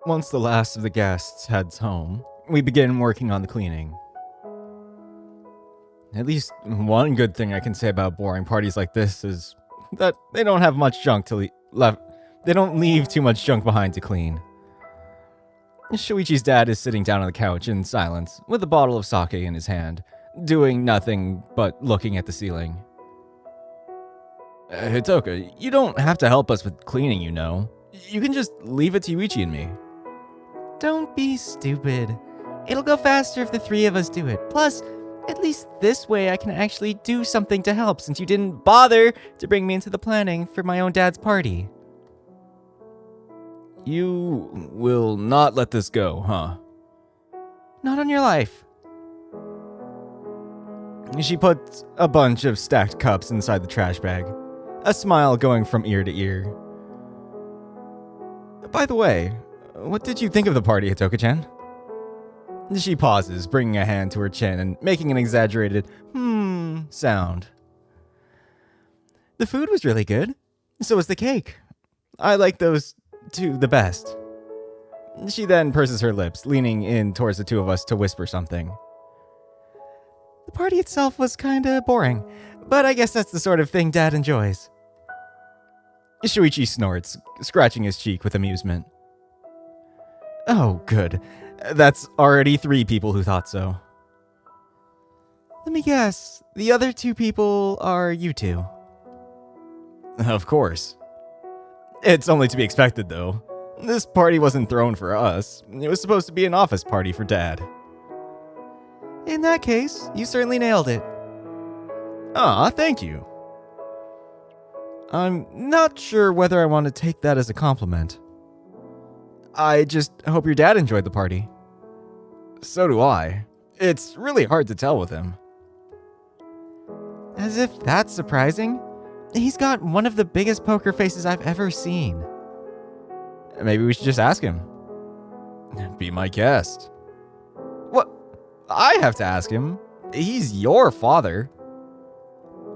Once the last of the guests heads home, we begin working on the cleaning. At least one good thing I can say about boring parties like this is that they don't have much junk to left. They don't leave too much junk behind to clean. Shuichi's dad is sitting down on the couch in silence, with a bottle of sake in his hand, doing nothing but looking at the ceiling. Hitoka, you don't have to help us with cleaning, you know. You can just leave it to Yuichi and me. Don't be stupid. It'll go faster if the three of us do it. Plus, at least this way I can actually do something to help since you didn't bother to bring me into the planning for my own dad's party. You will not let this go, huh? Not on your life. She puts a bunch of stacked cups inside the trash bag, a smile going from ear to ear. By the way, what did you think of the party, Hitoka-chan? She pauses, bringing a hand to her chin and making an exaggerated sound. The food was really good. So was the cake. I like those two the best. She then purses her lips, leaning in towards the two of us to whisper something. The party itself was kinda boring, but I guess that's the sort of thing Dad enjoys. Shuichi snorts, scratching his cheek with amusement. Oh, good. That's already 3 people who thought so. Let me guess, the other 2 people are you two. Of course. It's only to be expected, though. This party wasn't thrown for us. It was supposed to be an office party for Dad. In that case, you certainly nailed it. Aw, thank you. I'm not sure whether I want to take that as a compliment. I just hope your dad enjoyed the party. So do I. It's really hard to tell with him. As if that's surprising. He's got one of the biggest poker faces I've ever seen. Maybe we should just ask him. Be my guest. What? I have to ask him. He's your father.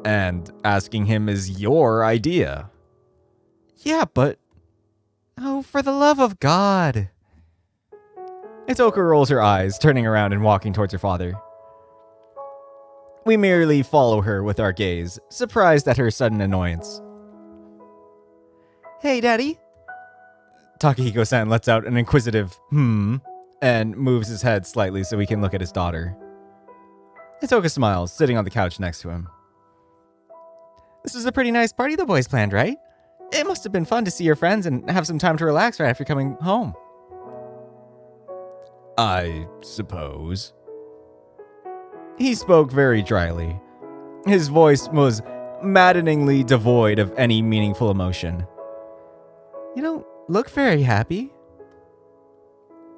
And asking him is your idea. Yeah, but... Oh, for the love of God. Hitoka rolls her eyes, turning around and walking towards her father. We merely follow her with our gaze, surprised at her sudden annoyance. Hey, Daddy. Takahiko-san lets out an inquisitive and moves his head slightly so we can look at his daughter. Hitoka smiles, sitting on the couch next to him. This was a pretty nice party the boys planned, right? It must have been fun to see your friends and have some time to relax right after coming home. I suppose. He spoke very dryly. His voice was maddeningly devoid of any meaningful emotion. You don't look very happy.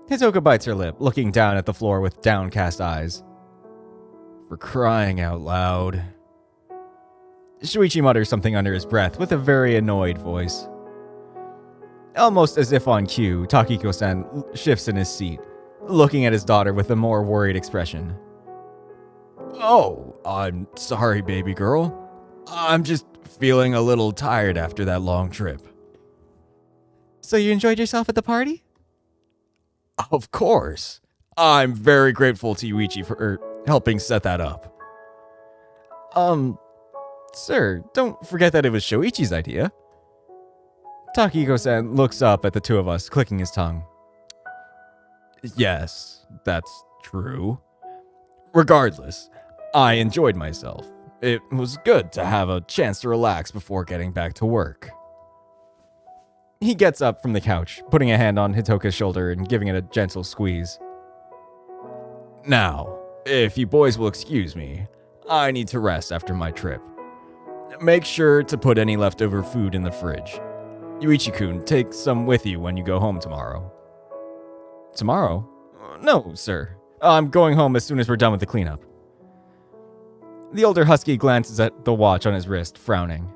Hitoka bites her lip, looking down at the floor with downcast eyes. For crying out loud. Shuichi mutters something under his breath with a very annoyed voice. Almost as if on cue, Takiko-san shifts in his seat, looking at his daughter with a more worried expression. Oh, I'm sorry, baby girl. I'm just feeling a little tired after that long trip. So you enjoyed yourself at the party? Of course. I'm very grateful to Yuichi for helping set that up. Sir, don't forget that it was Shoichi's idea. Takiko-san looks up at the two of us, clicking his tongue. Yes, that's true. Regardless, I enjoyed myself. It was good to have a chance to relax before getting back to work. He gets up from the couch, putting a hand on Hitoka's shoulder and giving it a gentle squeeze. Now, if you boys will excuse me, I need to rest after my trip. Make sure to put any leftover food in the fridge. Yuichi-kun, take some with you when you go home tomorrow. Tomorrow? No, sir. I'm going home as soon as we're done with the cleanup. The older husky glances at the watch on his wrist, frowning.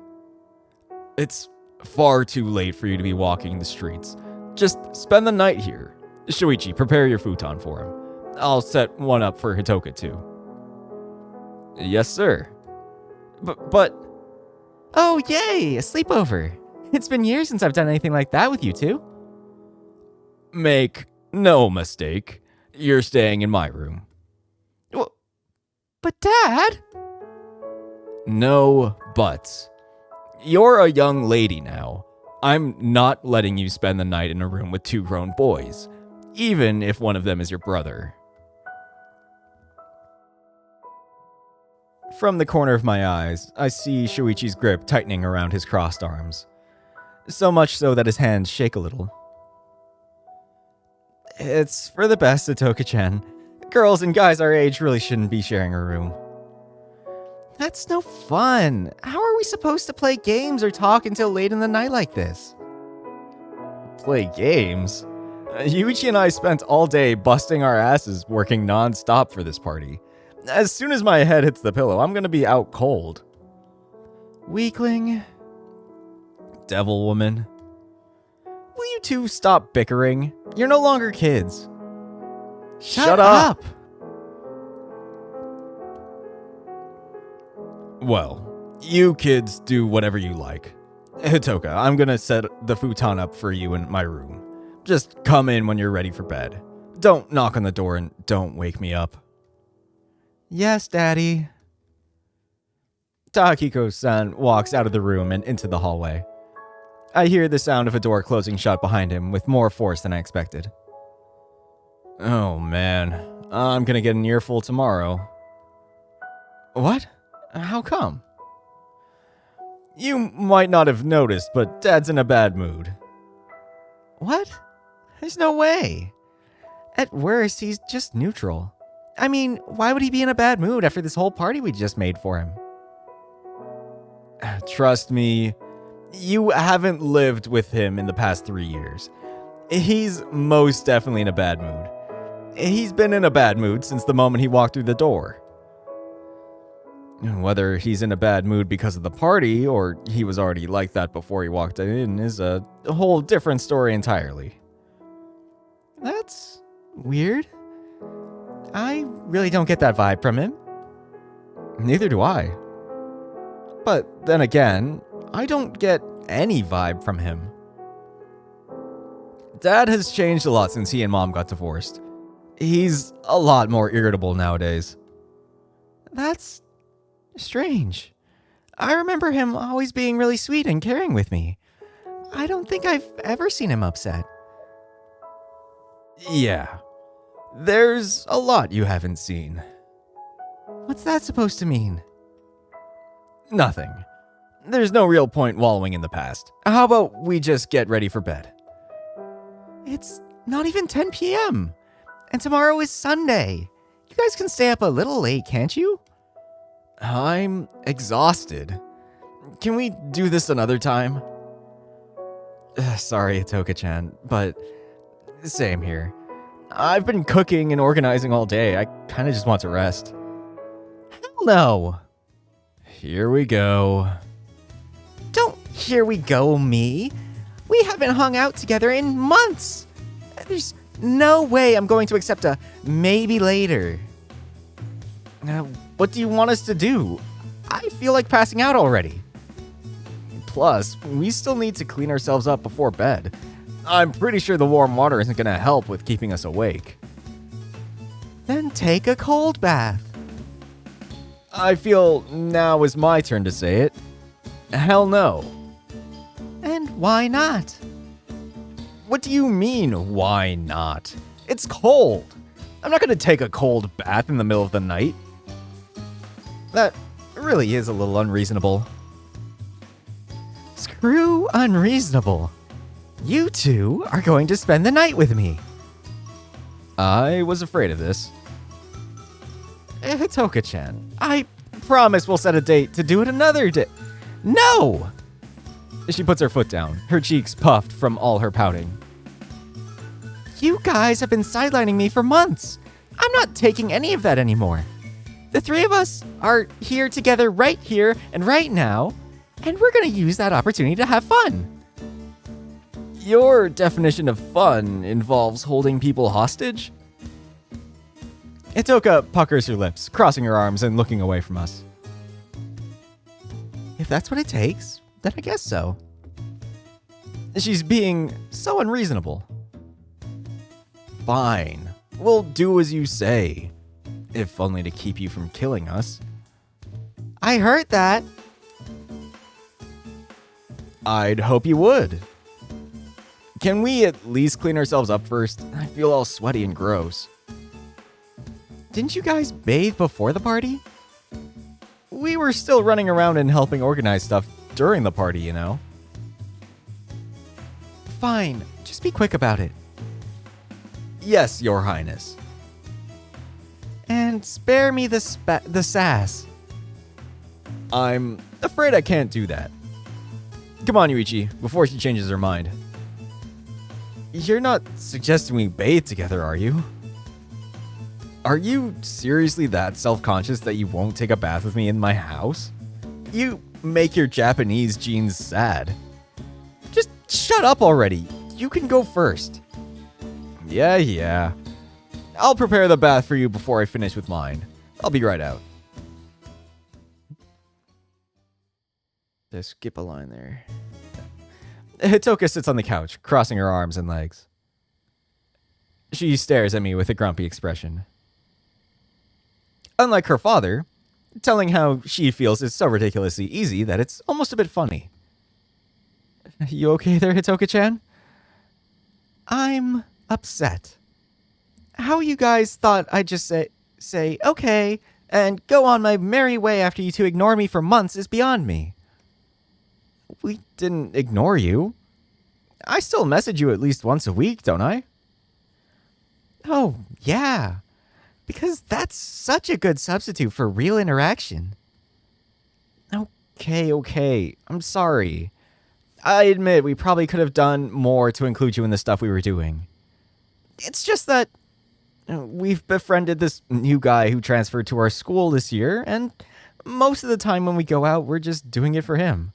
It's far too late for you to be walking the streets. Just spend the night here. Shuichi, prepare your futon for him. I'll set one up for Hitoka, too. Yes, sir. But... Oh, yay! A sleepover. It's been years since I've done anything like that with you two. Make no mistake, you're staying in my room. Well, but Dad! No buts. You're a young lady now. I'm not letting you spend the night in a room with 2 grown boys, even if one of them is your brother. From the corner of my eyes, I see Shuichi's grip tightening around his crossed arms. So much so that his hands shake a little. It's for the best, Atoka-chan. Girls and guys our age really shouldn't be sharing a room. That's no fun. How are we supposed to play games or talk until late in the night like this? Play games? Yuuichi and I spent all day busting our asses working non-stop for this party. As soon as my head hits the pillow, I'm gonna be out cold. Weakling. Devil woman. Will you two stop bickering? You're no longer kids. Shut up! Well, you kids do whatever you like. Hitoka, I'm gonna set the futon up for you in my room. Just come in when you're ready for bed. Don't knock on the door and don't wake me up. Yes, Daddy. Takiko-san walks out of the room and into the hallway. I hear the sound of a door closing shut behind him with more force than I expected. Oh man, I'm gonna get an earful tomorrow. What? How come? You might not have noticed, but Dad's in a bad mood. What? There's no way. At worst, he's just neutral. I mean, why would he be in a bad mood after this whole party we just made for him? Trust me, you haven't lived with him in the past 3 years. He's most definitely in a bad mood. He's been in a bad mood since the moment he walked through the door. Whether he's in a bad mood because of the party, or he was already like that before he walked in, is a whole different story entirely. That's weird. I really don't get that vibe from him. Neither do I. But then again, I don't get any vibe from him. Dad has changed a lot since he and Mom got divorced. He's a lot more irritable nowadays. That's strange. I remember him always being really sweet and caring with me. I don't think I've ever seen him upset. Yeah. There's a lot you haven't seen. What's that supposed to mean? Nothing. There's no real point wallowing in the past. How about we just get ready for bed? It's not even 10 p.m. And tomorrow is Sunday. You guys can stay up a little late, can't you? I'm exhausted. Can we do this another time? Sorry, Atoka-chan, but same here. I've been cooking and organizing all day. I kind of just want to rest. Hell no. Here we go. Don't here we go, me. We haven't hung out together in months. There's no way I'm going to accept a maybe later. Now, what do you want us to do? I feel like passing out already. Plus, we still need to clean ourselves up before bed. I'm pretty sure the warm water isn't going to help with keeping us awake. Then take a cold bath. I feel now is my turn to say it. Hell no. And why not? What do you mean, why not? It's cold. I'm not going to take a cold bath in the middle of the night. That really is a little unreasonable. Screw unreasonable. You two are going to spend the night with me. I was afraid of this. Hitoka-chan, I promise we'll set a date to do it another day. no! She puts her foot down, her cheeks puffed from all her pouting. You guys have been sidelining me for months. I'm not taking any of that anymore. The three of us are here together right here and right now, and we're going to use that opportunity to have fun. Your definition of fun involves holding people hostage? Itoka puckers her lips, crossing her arms and looking away from us. If that's what it takes, then I guess so. She's being so unreasonable. Fine. We'll do as you say. If only to keep you from killing us. I heard that. I'd hope you would. Can we at least clean ourselves up first? I feel all sweaty and gross. Didn't you guys bathe before the party? We were still running around and helping organize stuff during the party, you know? Fine, just be quick about it. Yes, Your Highness. And spare me the sass. I'm afraid I can't do that. Come on, Yuuichi, before she changes her mind. You're not suggesting we bathe together, are you? Are you seriously that self-conscious that you won't take a bath with me in my house? You make your Japanese genes sad. Just shut up already. You can go first. Yeah. I'll prepare the bath for you before I finish with mine. I'll be right out. Just skip a line there. Hitoka sits on the couch, crossing her arms and legs. She stares at me with a grumpy expression. Unlike her father, telling how she feels is so ridiculously easy that it's almost a bit funny. You okay there, Hitoka-chan? I'm upset. How you guys thought I'd just say okay and go on my merry way after you two ignore me for months is beyond me. We didn't ignore you. I still message you at least once a week, don't I? Oh, yeah. Because that's such a good substitute for real interaction. Okay. I'm sorry. I admit we probably could have done more to include you in the stuff we were doing. It's just that we've befriended this new guy who transferred to our school this year, and most of the time when we go out, we're just doing it for him.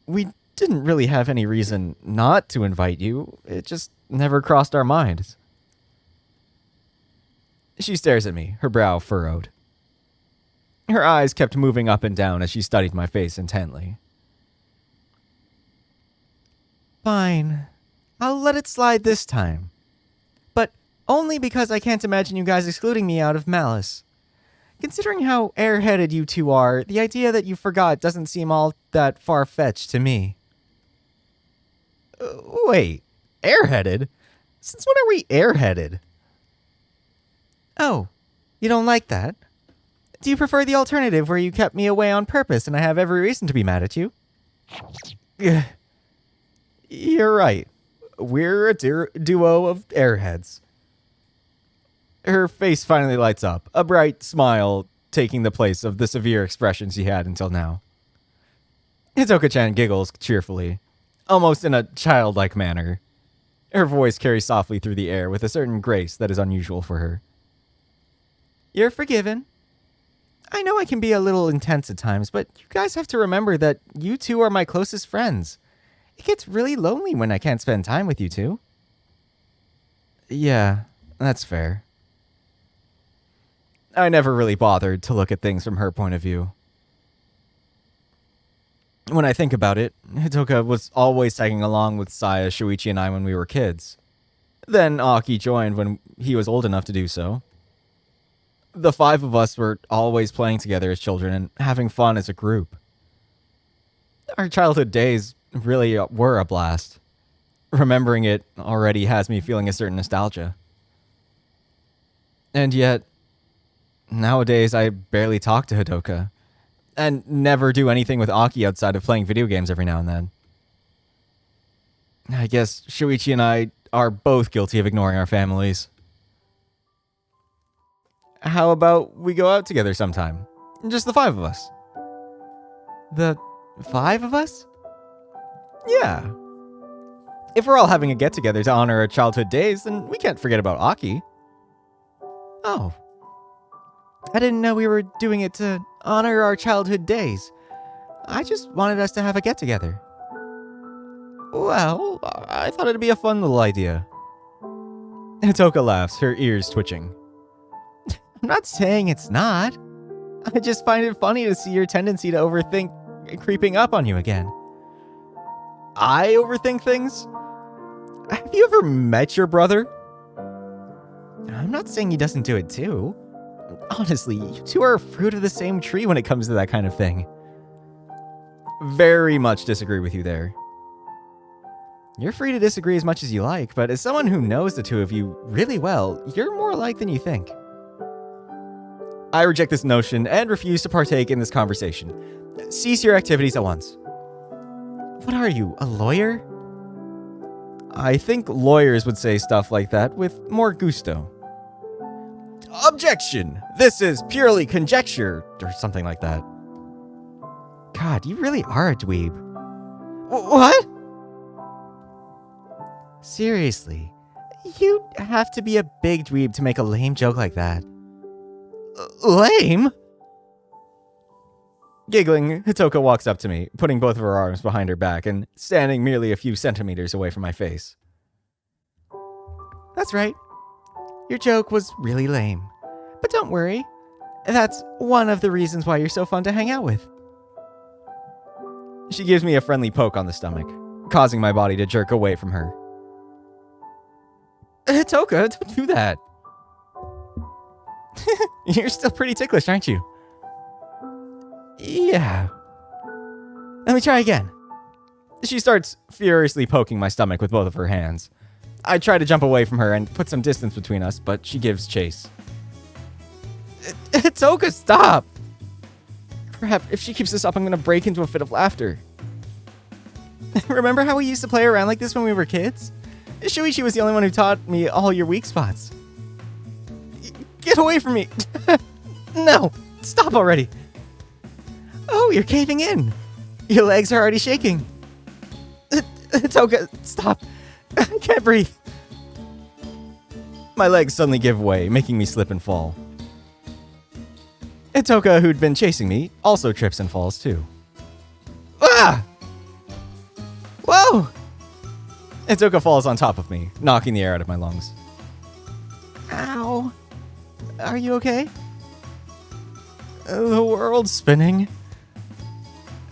We didn't really have any reason not to invite you. It just never crossed our minds. She stares at me, her brow furrowed. Her eyes kept moving up and down as she studied my face intently. Fine. I'll let it slide this time. But only because I can't imagine you guys excluding me out of malice. Considering how airheaded you two are, the idea that you forgot doesn't seem all that far-fetched to me. Wait, airheaded? Since when are we airheaded? Oh, you don't like that? Do you prefer the alternative where you kept me away on purpose and I have every reason to be mad at you? You're right. We're a duo of airheads. Her face finally lights up, a bright smile taking the place of the severe expression she had until now. Hitoka-chan giggles cheerfully, almost in a childlike manner. Her voice carries softly through the air with a certain grace that is unusual for her. You're forgiven. I know I can be a little intense at times, but you guys have to remember that you two are my closest friends. It gets really lonely when I can't spend time with you two. Yeah, that's fair. I never really bothered to look at things from her point of view. When I think about it, Hitoka was always tagging along with Saya, Shuichi, and I when we were kids. Then Aki joined when he was old enough to do so. The five of us were always playing together as children and having fun as a group. Our childhood days really were a blast. Remembering it already has me feeling a certain nostalgia. And yet, nowadays I barely talk to Hitoka, and never do anything with Aki outside of playing video games every now and then. I guess Shuichi and I are both guilty of ignoring our families. How about we go out together sometime? Just the five of us. The five of us? Yeah. If we're all having a get-together to honor our childhood days, then we can't forget about Aki. Oh. I didn't know we were doing it to honor our childhood days. I just wanted us to have a get-together. Well, I thought it'd be a fun little idea. Hitoka laughs, her ears twitching. I'm not saying it's not. I just find it funny to see your tendency to overthink creeping up on you again. I overthink things? Have you ever met your brother? I'm not saying he doesn't do it too. Honestly, you two are a fruit of the same tree when it comes to that kind of thing. Very much disagree with you there. You're free to disagree as much as you like, but as someone who knows the two of you really well, you're more alike than you think. I reject this notion and refuse to partake in this conversation. Cease your activities at once. What are you, a lawyer? I think lawyers would say stuff like that with more gusto. Objection! This is purely conjecture, or something like that. God, you really are a dweeb. What? Seriously, you'd have to be a big dweeb to make a lame joke like that. Lame? Giggling, Hitoka walks up to me, putting both of her arms behind her back and standing merely a few centimeters away from my face. That's right. Your joke was really lame. But don't worry. That's one of the reasons why you're so fun to hang out with. She gives me a friendly poke on the stomach, causing my body to jerk away from her. Hitoka, don't do that. You're still pretty ticklish, aren't you? Yeah. Let me try again. She starts furiously poking my stomach with both of her hands. I try to jump away from her and put some distance between us, but she gives chase. Hitoka, stop! Crap, if she keeps this up, I'm gonna break into a fit of laughter. Remember how we used to play around like this when we were kids? Yuuichi was the only one who taught me all your weak spots. Get away from me! No! Stop already! Oh, you're caving in! Your legs are already shaking! Hitoka, stop! I can't breathe! My legs suddenly give way, making me slip and fall. Hitoka, who'd been chasing me, also trips and falls too. Ah! Whoa! Hitoka falls on top of me, knocking the air out of my lungs. Ow. Are you okay? The world's spinning.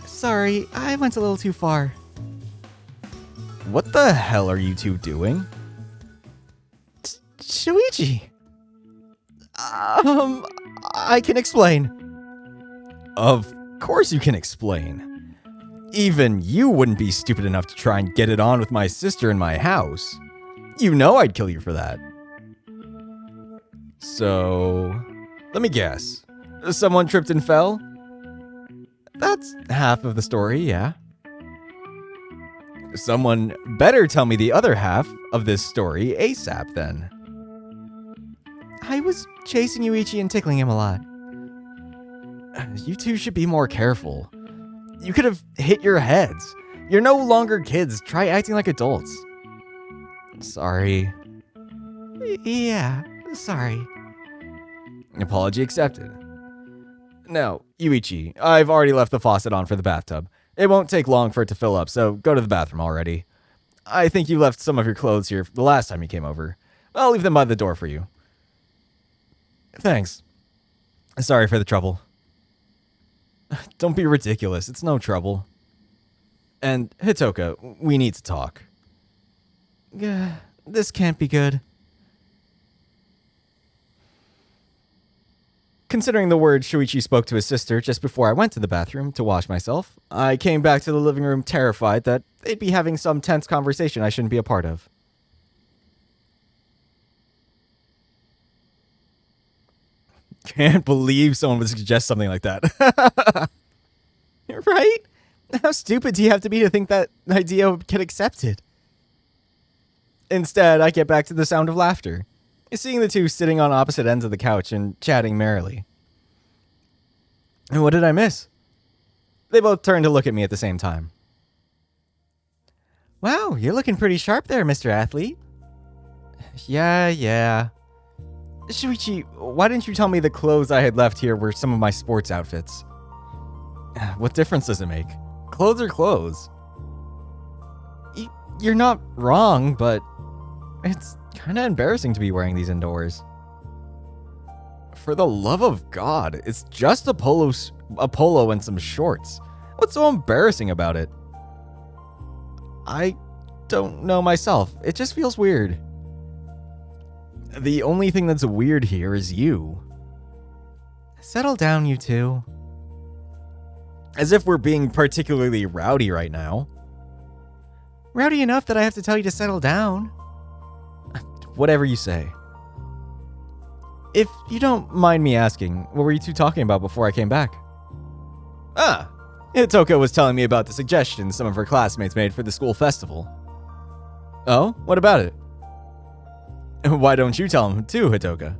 Sorry, I went a little too far. What the hell are you two doing? Yuuichi. I can explain. Of course you can explain. Even you wouldn't be stupid enough to try and get it on with my sister in my house. You know I'd kill you for that. So, let me guess. Someone tripped and fell? That's half of the story, yeah. Someone better tell me the other half of this story ASAP then. I was chasing Yuuichi and tickling him a lot. You two should be more careful. You could have hit your heads. You're no longer kids. Try acting like adults. Sorry. Yeah, sorry. Apology accepted. Now, Yuuichi, I've already left the faucet on for the bathtub. It won't take long for it to fill up, so go to the bathroom already. I think you left some of your clothes here the last time you came over. I'll leave them by the door for you. Thanks. Sorry for the trouble. Don't be ridiculous. It's no trouble. And, Hitoka, we need to talk. This can't be good. Considering the words Yuuichi spoke to his sister just before I went to the bathroom to wash myself, I came back to the living room terrified that they'd be having some tense conversation I shouldn't be a part of. Can't believe someone would suggest something like that. Right? How stupid do you have to be to think that idea would get accepted? Instead, I get back to the sound of laughter, seeing the two sitting on opposite ends of the couch and chatting merrily. And what did I miss? They both turned to look at me at the same time. Wow, you're looking pretty sharp there, Mr. Athlete. Yeah. Yuuichi, why didn't you tell me the clothes I had left here were some of my sports outfits? What difference does it make? Clothes are clothes. You're not wrong, but it's kind of embarrassing to be wearing these indoors. For the love of God, it's just a polo and some shorts. What's so embarrassing about it? I don't know myself. It just feels weird. The only thing that's weird here is you. Settle down, you two. As if we're being particularly rowdy right now. Rowdy enough that I have to tell you to settle down. Whatever you say. If you don't mind me asking, what were you two talking about before I came back? Ah, Hitoka was telling me about the suggestions some of her classmates made for the school festival. Oh, what about it? Why don't you tell him too, Hitoka?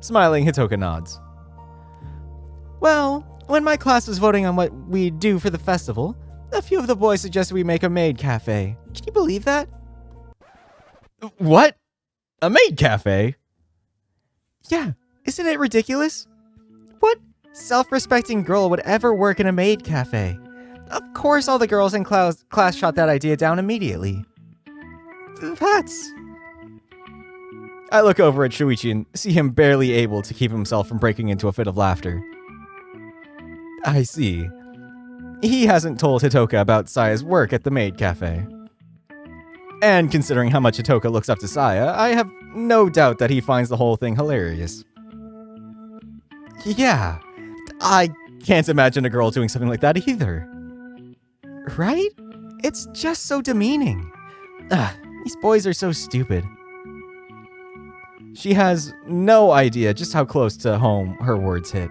Smiling, Hitoka nods. Well, when my class was voting on what we'd do for the festival, a few of the boys suggested we make a maid cafe. Can you believe that? What? A maid cafe? Yeah, isn't it ridiculous? What self-respecting girl would ever work in a maid cafe? Of course all the girls in class shot that idea down immediately. That's... I look over at Yuuichi and see him barely able to keep himself from breaking into a fit of laughter. I see. He hasn't told Hitoka about Saya's work at the maid cafe. And considering how much Hitoka looks up to Saya, I have no doubt that he finds the whole thing hilarious. Yeah, I can't imagine a girl doing something like that either. Right? It's just so demeaning. These boys are so stupid. She has no idea just how close to home her words hit.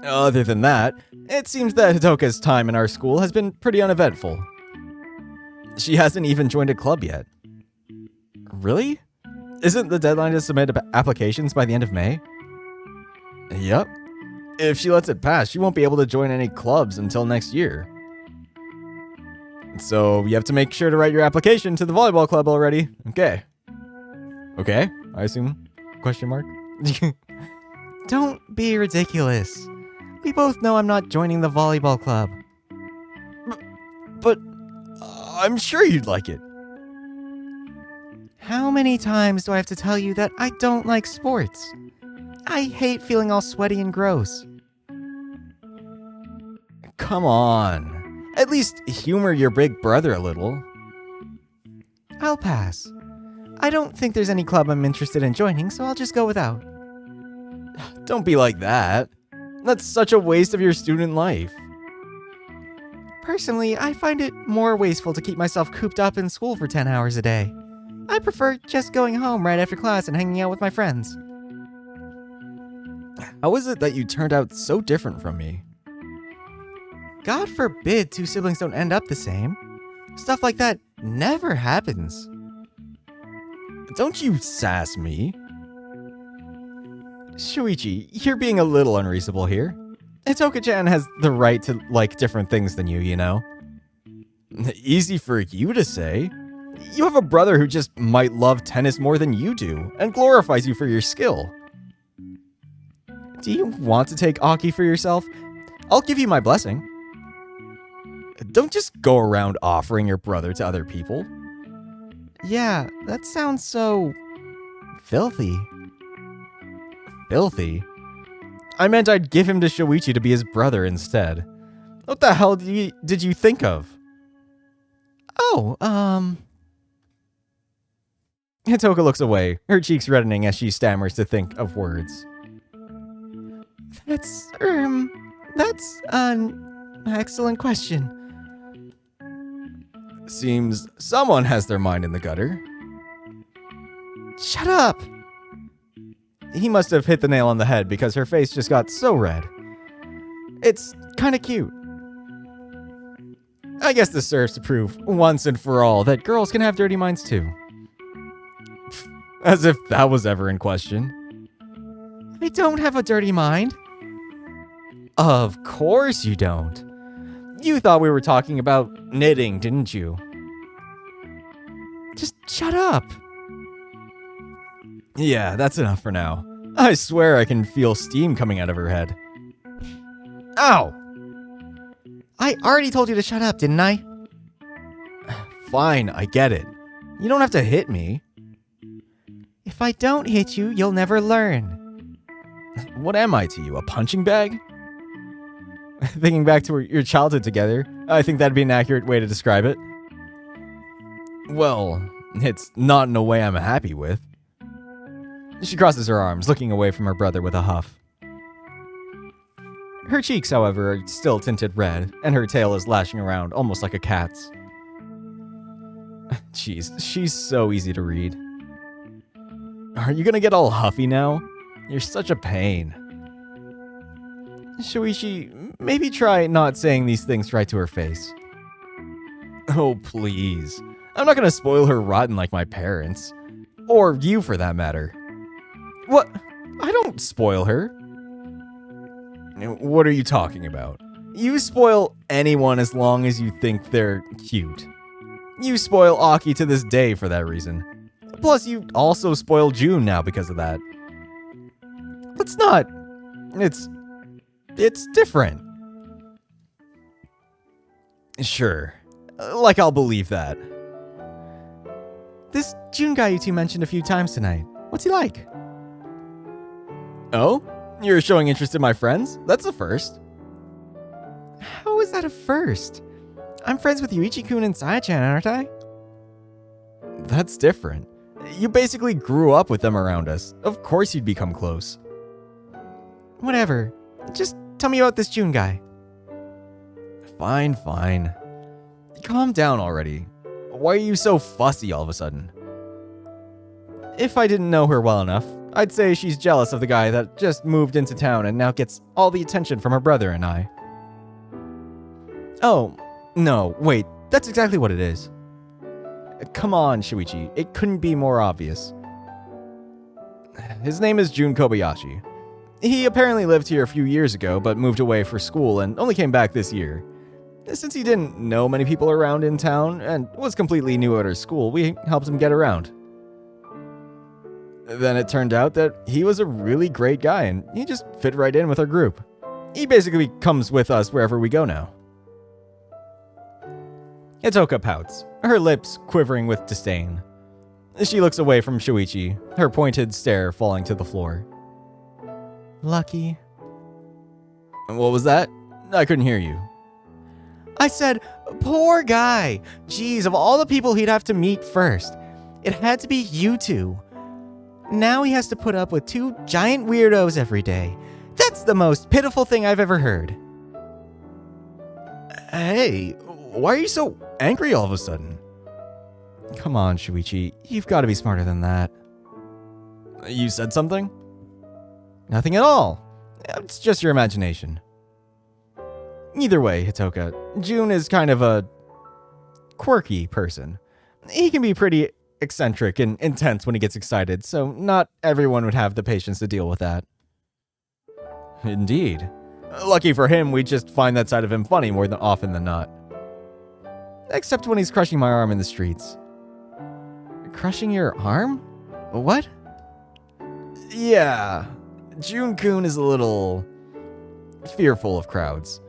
Other than that, it seems that Hitoka's time in our school has been pretty uneventful. She hasn't even joined a club yet. Really? Isn't the deadline to submit applications by the end of May? Yep. If she lets it pass, she won't be able to join any clubs until next year. So you have to make sure to write your application to the volleyball club already. Okay. Okay, I assume? Question mark? Don't be ridiculous. We both know I'm not joining the volleyball club. But I'm sure you'd like it. How many times do I have to tell you that I don't like sports? I hate feeling all sweaty and gross. Come on. At least humor your big brother a little. I'll pass. I don't think there's any club I'm interested in joining, so I'll just go without. Don't be like that. That's such a waste of your student life. Personally, I find it more wasteful to keep myself cooped up in school for 10 hours a day. I prefer just going home right after class and hanging out with my friends. How is it that you turned out so different from me? God forbid two siblings don't end up the same. Stuff like that never happens. Don't you sass me. Shuichi, you're being a little unreasonable here. Hitoka-chan has the right to like different things than you know? Easy for you to say. You have a brother who just might love tennis more than you do, and glorifies you for your skill. Do you want to take Aki for yourself? I'll give you my blessing. Don't just go around offering your brother to other people. Yeah, that sounds so... filthy. Filthy? I meant I'd give him to Shuichi to be his brother instead. What the hell did you think of? Oh, Hitoka looks away, her cheeks reddening as she stammers to think of words. That's an excellent question. Seems someone has their mind in the gutter. Shut up! He must have hit the nail on the head because her face just got so red. It's kinda cute. I guess this serves to prove once and for all that girls can have dirty minds too. As if that was ever in question. I don't have a dirty mind. Of course you don't. You thought we were talking about knitting, didn't you? Just shut up. Yeah, that's enough for now. I swear I can feel steam coming out of her head. Ow! I already told you to shut up, didn't I? Fine, I get it. You don't have to hit me. If I don't hit you, you'll never learn. What am I to you, a punching bag? Thinking back to your childhood together, I think that'd be an accurate way to describe it. Well, it's not in a way I'm happy with. She crosses her arms, looking away from her brother with a huff. Her cheeks, however, are still tinted red, and her tail is lashing around almost like a cat's. Jeez, she's so easy to read. Are you gonna get all huffy now? You're such a pain. Shuichi, maybe try not saying these things right to her face. Oh, please. I'm not gonna spoil her rotten like my parents. Or you, for that matter. What? I don't spoil her. What are you talking about? You spoil anyone as long as you think they're cute. You spoil Aki to this day for that reason. Plus, you also spoil June now because of that. Let's not. It's different. Sure. Like I'll believe that. This June guy you two mentioned a few times tonight. What's he like? Oh? You're showing interest in my friends? That's a first. How is that a first? I'm friends with Yuichi-kun and Saya-chan, aren't I? That's different. You basically grew up with them around us. Of course you'd become close. Whatever. Just tell me about this June guy. Fine. Calm down already. Why are you so fussy all of a sudden? If I didn't know her well enough, I'd say she's jealous of the guy that just moved into town and now gets all the attention from her brother and I. Oh, no, wait, that's exactly what it is. Come on, Shuichi, it couldn't be more obvious. His name is Jun Kobayashi. He apparently lived here a few years ago, but moved away for school and only came back this year. Since he didn't know many people around in town and was completely new at our school, we helped him get around. Then it turned out that he was a really great guy and he just fit right in with our group. He basically comes with us wherever we go now. Hitoka pouts, her lips quivering with disdain. She looks away from Shuichi, her pointed stare falling to the floor. Lucky. What was that? I couldn't hear you. I said, poor guy. Jeez, of all the people he'd have to meet first, it had to be you two. Now he has to put up with two giant weirdos every day. That's the most pitiful thing I've ever heard. Hey, why are you so angry all of a sudden? Come on, Shuichi. You've got to be smarter than that. You said something? Nothing at all. It's just your imagination. Either way, Hitoka, Jun is kind of a quirky person. He can be pretty eccentric and intense when he gets excited, so not everyone would have the patience to deal with that. Indeed. Lucky for him, we just find that side of him funny more than often than not. Except when he's crushing my arm in the streets. Crushing your arm? What? Yeah. Jun-kun is a little fearful of crowds.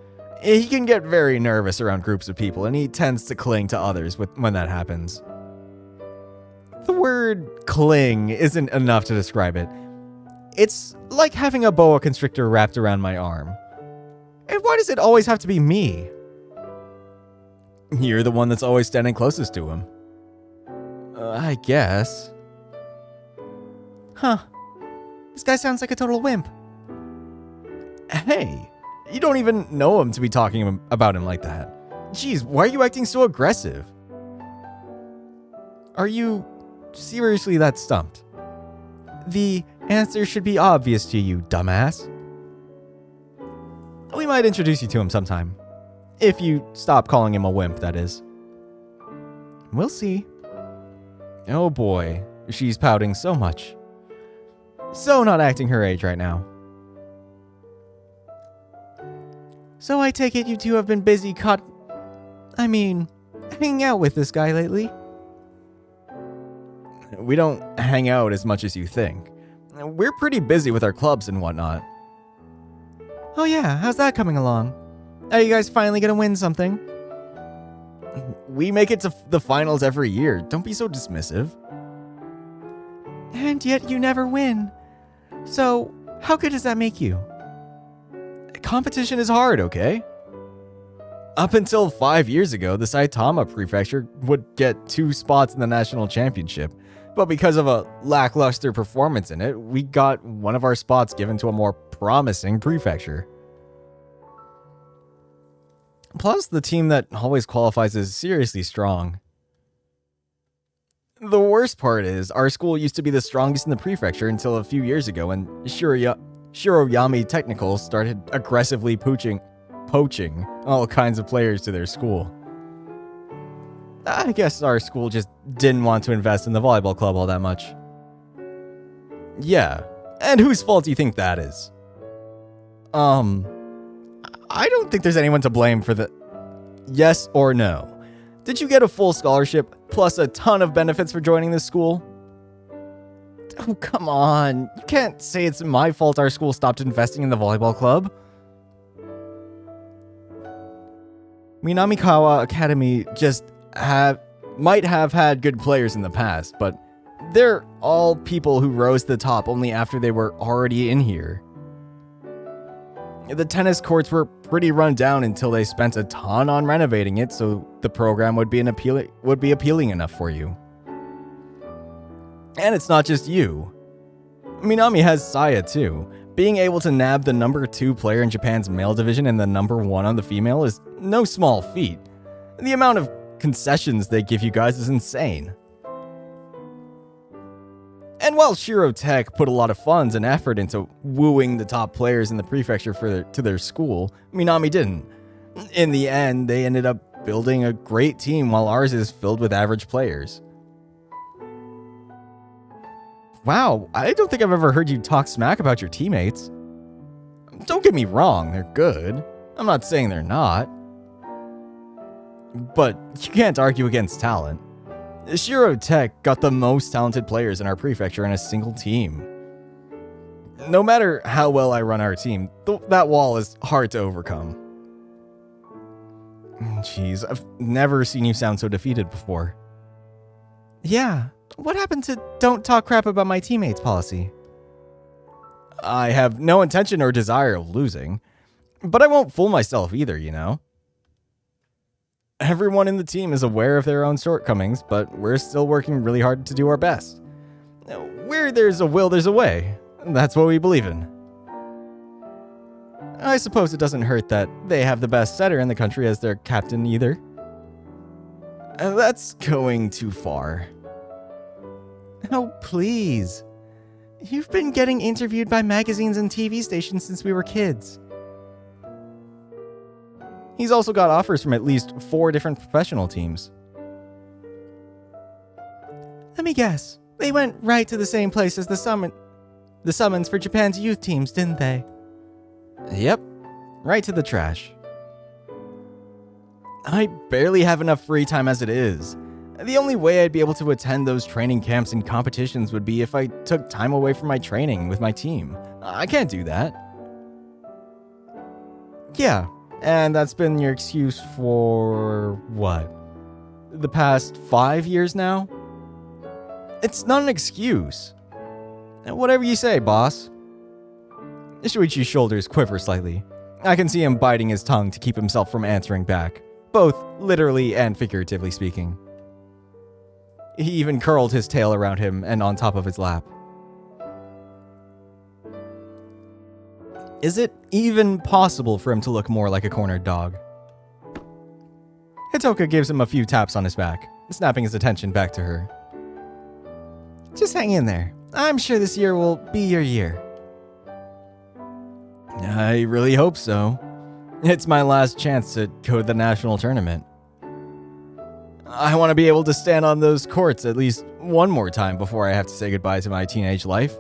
He can get very nervous around groups of people, and he tends to cling to others when that happens. The word cling isn't enough to describe it. It's like having a boa constrictor wrapped around my arm. And why does it always have to be me? You're the one that's always standing closest to him. I guess. Huh. This guy sounds like a total wimp. Hey, you don't even know him to be talking about him like that. Jeez, why are you acting so aggressive? Are you seriously that stumped? The answer should be obvious to you, dumbass. We might introduce you to him sometime. If you stop calling him a wimp, that is. We'll see. Oh boy, she's pouting so much. So not acting her age right now. So I take it you two have been busy hanging out with this guy lately? We don't hang out as much as you think. We're pretty busy with our clubs and whatnot. Oh yeah, how's that coming along? Are you guys finally gonna win something? We make it to the finals every year. Don't be so dismissive. And yet you never win. So, how good does that make you? competition is hard, okay? Up until 5 years ago, the Saitama Prefecture would get 2 spots in the national championship, but because of a lackluster performance in it, we got one of our spots given to a more promising prefecture. Plus, the team that always qualifies is seriously strong. The worst part is, our school used to be the strongest in the prefecture until a few years ago when Shiroyami Technical started aggressively poaching all kinds of players to their school. I guess our school just didn't want to invest in the volleyball club all that much. Yeah, and whose fault do you think that is? I don't think there's anyone to blame for the... Yes or no? Did you get a full scholarship plus a ton of benefits for joining this school? Oh, come on. You can't say it's my fault our school stopped investing in the volleyball club. Minamikawa Academy might have had good players in the past, but they're all people who rose to the top only after they were already in here. The tennis courts were pretty run down until they spent a ton on renovating it, so the program would be appealing enough for you. And it's not just you. Minami has Saya too. Being able to nab the number 2 player in Japan's male division and the number 1 on the female is no small feat. The amount of concessions they give you guys is insane. And while Shiro Tech put a lot of funds and effort into wooing the top players in the prefecture to their school, Minami didn't. In the end, they ended up building a great team while ours is filled with average players. Wow, I don't think I've ever heard you talk smack about your teammates. Don't get me wrong, they're good. I'm not saying they're not. But you can't argue against talent. Shiro Tech got the most talented players in our prefecture in a single team. No matter how well I run our team, that wall is hard to overcome. Jeez, I've never seen you sound so defeated before. Yeah, what happened to don't talk crap about my teammates policy? I have no intention or desire of losing, but I won't fool myself either, you know? Everyone in the team is aware of their own shortcomings, but we're still working really hard to do our best. Where there's a will, there's a way. That's what we believe in. I suppose it doesn't hurt that they have the best setter in the country as their captain either. That's going too far. Oh, please. You've been getting interviewed by magazines and TV stations since we were kids. He's also got offers from at least 4 different professional teams. Let me guess. They went right to the same place as the summons for Japan's youth teams, didn't they? Yep. Right to the trash. I barely have enough free time as it is. The only way I'd be able to attend those training camps and competitions would be if I took time away from my training with my team. I can't do that. Yeah. And that's been your excuse for, what? The past 5 years now? It's not an excuse. Whatever you say, boss. Yuuichi's shoulders quiver slightly. I can see him biting his tongue to keep himself from answering back, both literally and figuratively speaking. He even curled his tail around him and on top of his lap. Is it even possible for him to look more like a cornered dog? Hitoka gives him a few taps on his back, snapping his attention back to her. Just hang in there. I'm sure this year will be your year. I really hope so. It's my last chance to go to the national tournament. I want to be able to stand on those courts at least one more time before I have to say goodbye to my teenage life.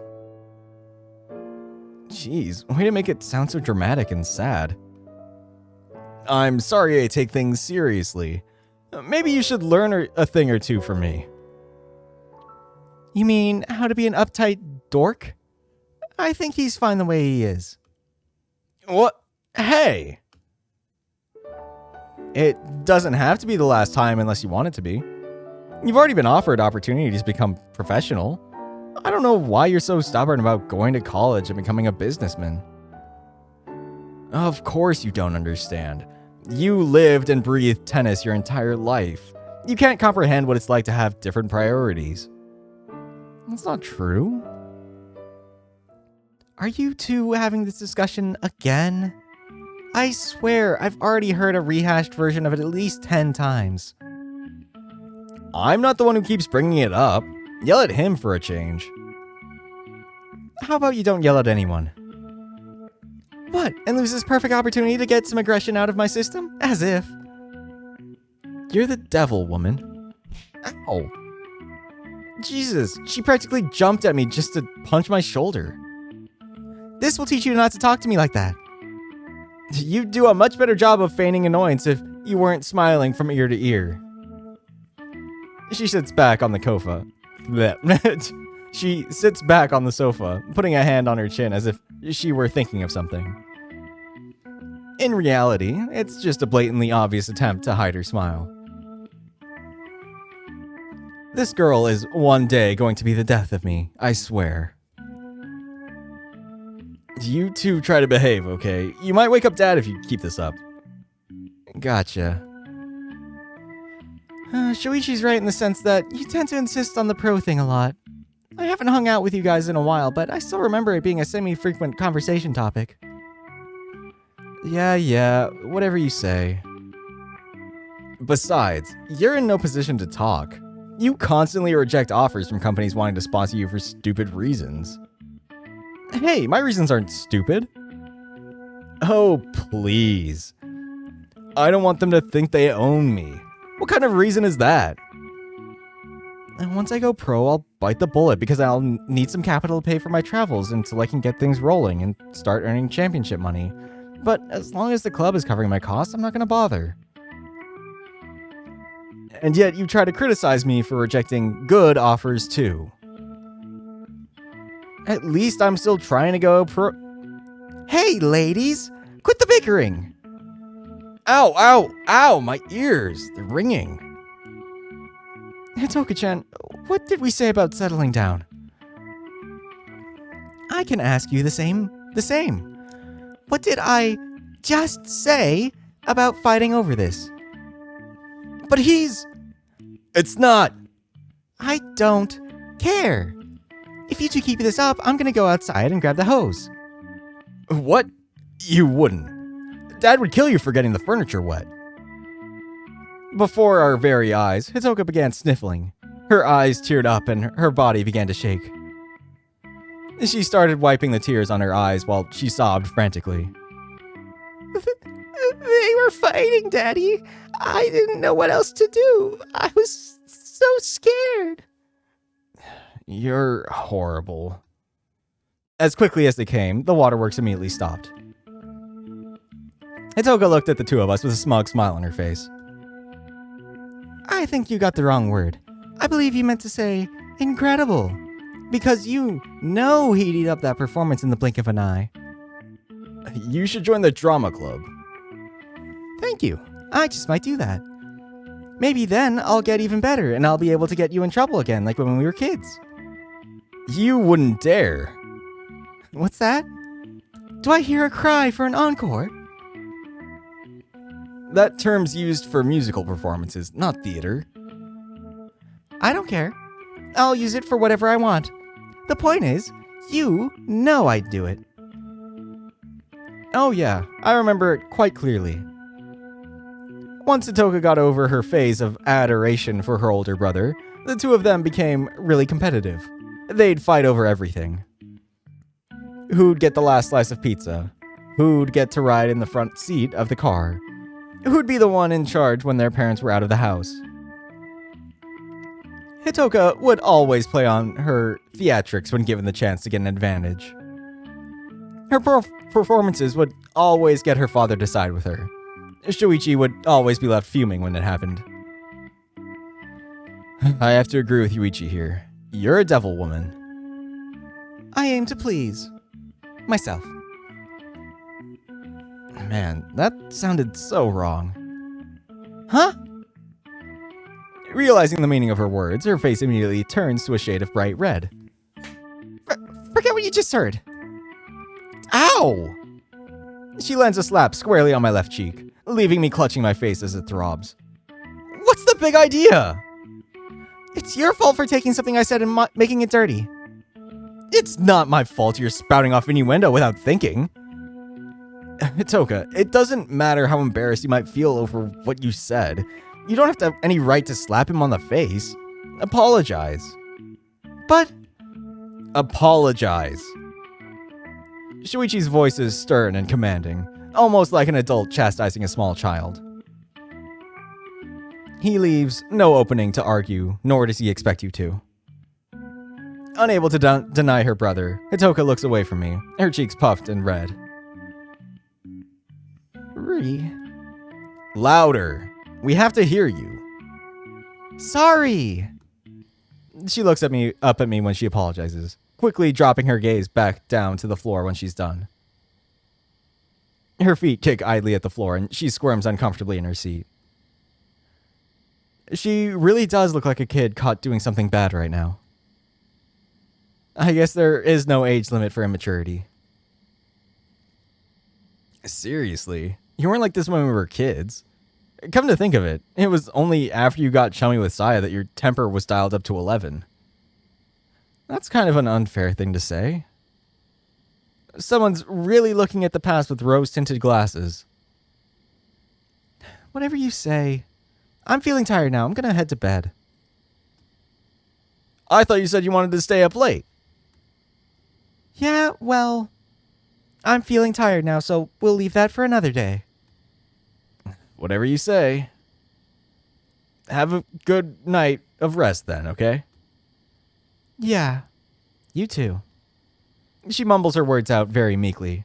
Jeez, way to make it sound so dramatic and sad. I'm sorry I take things seriously. Maybe you should learn a thing or two from me. You mean how to be an uptight dork? I think he's fine the way he is. What? Hey! It doesn't have to be the last time unless you want it to be. You've already been offered opportunities to become professional. I don't know why you're so stubborn about going to college and becoming a businessman. Of course you don't understand. You lived and breathed tennis your entire life. You can't comprehend what it's like to have different priorities. That's not true. Are you two having this discussion again? I swear, I've already heard a rehashed version of it at least 10 times. I'm not the one who keeps bringing it up. Yell at him for a change. How about you don't yell at anyone? What, and lose this perfect opportunity to get some aggression out of my system? As if. You're the devil, woman. Ow. Jesus, she practically jumped at me just to punch my shoulder. This will teach you not to talk to me like that. You'd do a much better job of feigning annoyance if you weren't smiling from ear to ear. She sits back on the sofa. She sits back on the sofa, putting a hand on her chin as if she were thinking of something. In reality, it's just a blatantly obvious attempt to hide her smile. This girl is one day going to be the death of me, I swear. You two try to behave, okay? You might wake up Dad if you keep this up. Gotcha. Shuichi's right in the sense that you tend to insist on the pro thing a lot. I haven't hung out with you guys in a while, but I still remember it being a semi-frequent conversation topic. Yeah, whatever you say. Besides, you're in no position to talk. You constantly reject offers from companies wanting to sponsor you for stupid reasons. Hey, my reasons aren't stupid. Oh, please. I don't want them to think they own me. What kind of reason is that? And once I go pro, I'll bite the bullet because I'll need some capital to pay for my travels until I can get things rolling and start earning championship money. But as long as the club is covering my costs, I'm not going to bother. And yet you try to criticize me for rejecting good offers too. At least I'm still trying to go pro... Hey, ladies! Quit the bickering! Ow, my ears, they're ringing. Hitoka-chan, what did we say about settling down? I can ask you the same. What did I just say about fighting over this? But It's not... I don't care. If you two keep this up, I'm gonna go outside and grab the hose. What? You wouldn't. Dad would kill you for getting the furniture wet. Before our very eyes, Hitoka began sniffling. Her eyes teared up and her body began to shake. She started wiping the tears on her eyes while she sobbed frantically. They were fighting, Daddy. I didn't know what else to do. I was so scared. You're horrible. As quickly as they came, the waterworks immediately stopped. Hitoka looked at the two of us with a smug smile on her face. I think you got the wrong word. I believe you meant to say incredible. Because you know he'd eat up that performance in the blink of an eye. You should join the drama club. Thank you. I just might do that. Maybe then I'll get even better and I'll be able to get you in trouble again like when we were kids. You wouldn't dare. What's that? Do I hear a cry for an encore? That term's used for musical performances, not theater. I don't care. I'll use it for whatever I want. The point is, you know I'd do it. Oh yeah, I remember it quite clearly. Once Hitoka got over her phase of adoration for her older brother, the two of them became really competitive. They'd fight over everything. Who'd get the last slice of pizza? Who'd get to ride in the front seat of the car? Who'd be the one in charge when their parents were out of the house? Hitoka would always play on her theatrics when given the chance to get an advantage. Her performances would always get her father to side with her. Shuichi would always be left fuming when it happened. I have to agree with Yuuichi here. You're a devil woman. I aim to please myself. Man, that sounded so wrong. Huh? Realizing the meaning of her words, her face immediately turns to a shade of bright red. Forget what you just heard. Ow! She lands a slap squarely on my left cheek, leaving me clutching my face as it throbs. What's the big idea? It's your fault for taking something I said and making it dirty. It's not my fault you're spouting off innuendo without thinking. Hitoka, it doesn't matter how embarrassed you might feel over what you said. You don't have to have any right to slap him on the face. Apologize. But... Apologize. Shuichi's voice is stern and commanding, almost like an adult chastising a small child. He leaves no opening to argue, nor does he expect you to. Unable to deny her brother, Hitoka looks away from me, her cheeks puffed and red. Louder. We have to hear you. Sorry. She looks up at me when she apologizes, quickly dropping her gaze back down to the floor when she's done. Her feet kick idly at the floor and she squirms uncomfortably in her seat. She really does look like a kid caught doing something bad right now. I guess there is no age limit for immaturity. Seriously, you weren't like this when we were kids. Come to think of it, it was only after you got chummy with Saya that your temper was dialed up to 11. That's kind of an unfair thing to say. Someone's really looking at the past with rose-tinted glasses. Whatever you say. I'm feeling tired now. I'm gonna head to bed. I thought you said you wanted to stay up late. Yeah, well, I'm feeling tired now, so we'll leave that for another day. Whatever you say. Have a good night of rest then, okay? Yeah, you too. She mumbles her words out very meekly.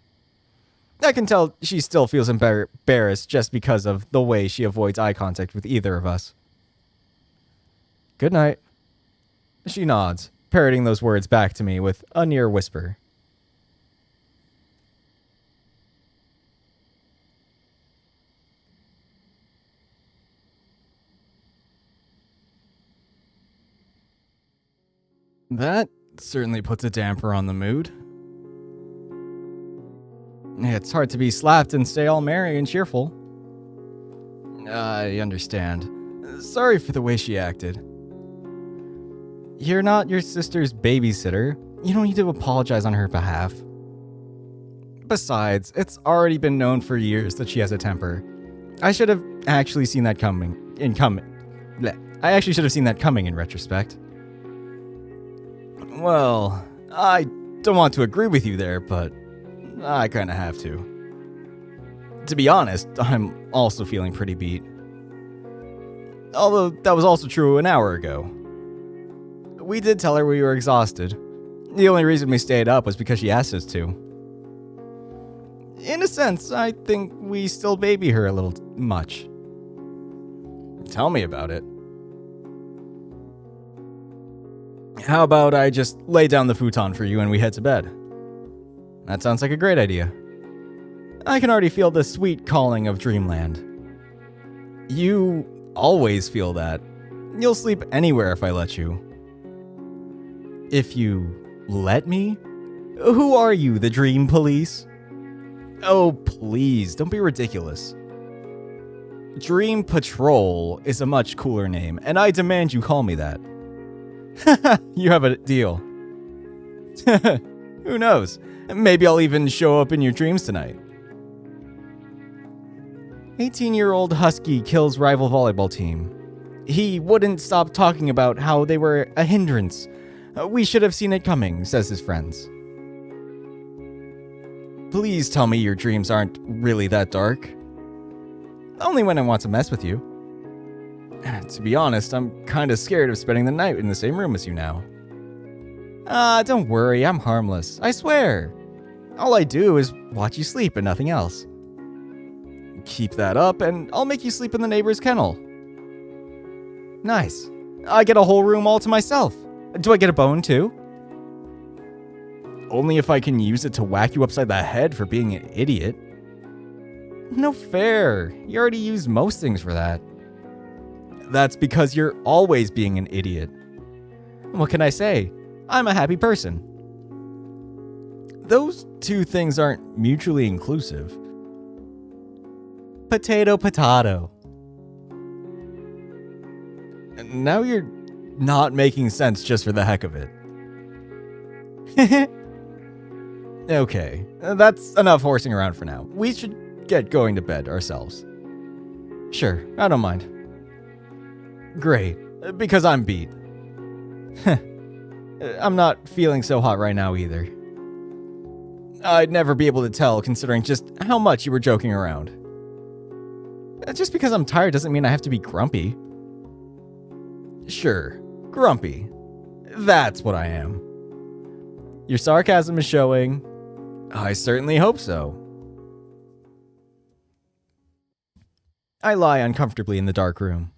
I can tell she still feels embarrassed just because of the way she avoids eye contact with either of us. Good night. She nods, parroting those words back to me with a near whisper. That certainly puts a damper on the mood. It's hard to be slapped and stay all merry and cheerful. I understand. Sorry for the way she acted. You're not your sister's babysitter. You don't need to apologize on her behalf. Besides, it's already been known for years that she has a temper. I should have actually seen that coming I actually should have seen that coming in retrospect. Well, I don't want to agree with you there, but I kind of have to. To be honest, I'm also feeling pretty beat. Although that was also true an hour ago. We did tell her we were exhausted. The only reason we stayed up was because she asked us to. In a sense, I think we still baby her a little much. Tell me about it. How about I just lay down the futon for you and we head to bed? That sounds like a great idea. I can already feel the sweet calling of dreamland. You always feel that. You'll sleep anywhere if I let you. If you let me? Who are you, the dream police? Oh, please, don't be ridiculous. Dream Patrol is a much cooler name, and I demand you call me that. You have a deal. Who knows? Maybe I'll even show up in your dreams tonight. 18-year-old Husky kills rival volleyball team. He wouldn't stop talking about how they were a hindrance. We should have seen it coming, says his friends. Please tell me your dreams aren't really that dark. Only when I want to mess with you. To be honest, I'm kinda scared of spending the night in the same room as you now. Don't worry, I'm harmless, I swear. All I do is watch you sleep and nothing else. Keep that up and I'll make you sleep in the neighbor's kennel. Nice. I get a whole room all to myself. Do I get a bone too? Only if I can use it to whack you upside the head for being an idiot. No fair. You already used most things for that. That's because you're always being an idiot. What can I say? I'm a happy person. Those two things aren't mutually inclusive. Potato, potato. Now you're not making sense just for the heck of it. Okay, that's enough horsing around for now. We should get going to bed ourselves. Sure, I don't mind. Great, because I'm beat. I'm not feeling so hot right now either. I'd never be able to tell considering just how much you were joking around. Just because I'm tired doesn't mean I have to be grumpy. Sure, grumpy. That's what I am. Your sarcasm is showing. I certainly hope so. I lie uncomfortably in the dark room.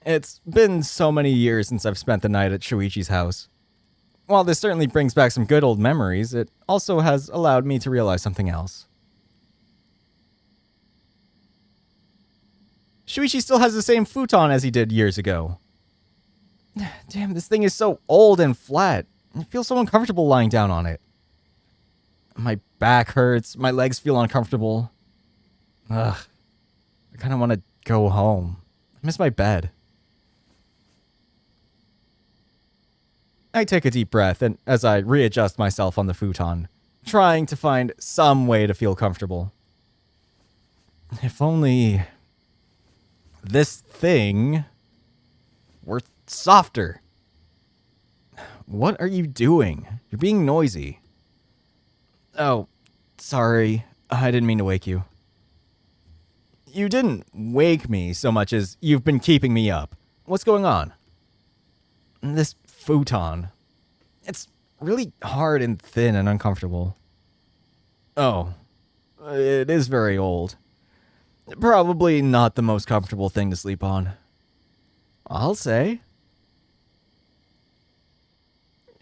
It's been so many years since I've spent the night at Shuichi's house. While this certainly brings back some good old memories, it also has allowed me to realize something else. Shuichi still has the same futon as he did years ago. Damn, this thing is so old and flat. I feel so uncomfortable lying down on it. My back hurts, my legs feel uncomfortable. Ugh. I kind of want to go home. I miss my bed. I take a deep breath and as I readjust myself on the futon, trying to find some way to feel comfortable. If only this thing were softer. What are you doing? You're being noisy. Oh, sorry. I didn't mean to wake you. You didn't wake me so much as you've been keeping me up. What's going on? This futon. It's really hard and thin and uncomfortable. Oh, it is very old. Probably not the most comfortable thing to sleep on. I'll say.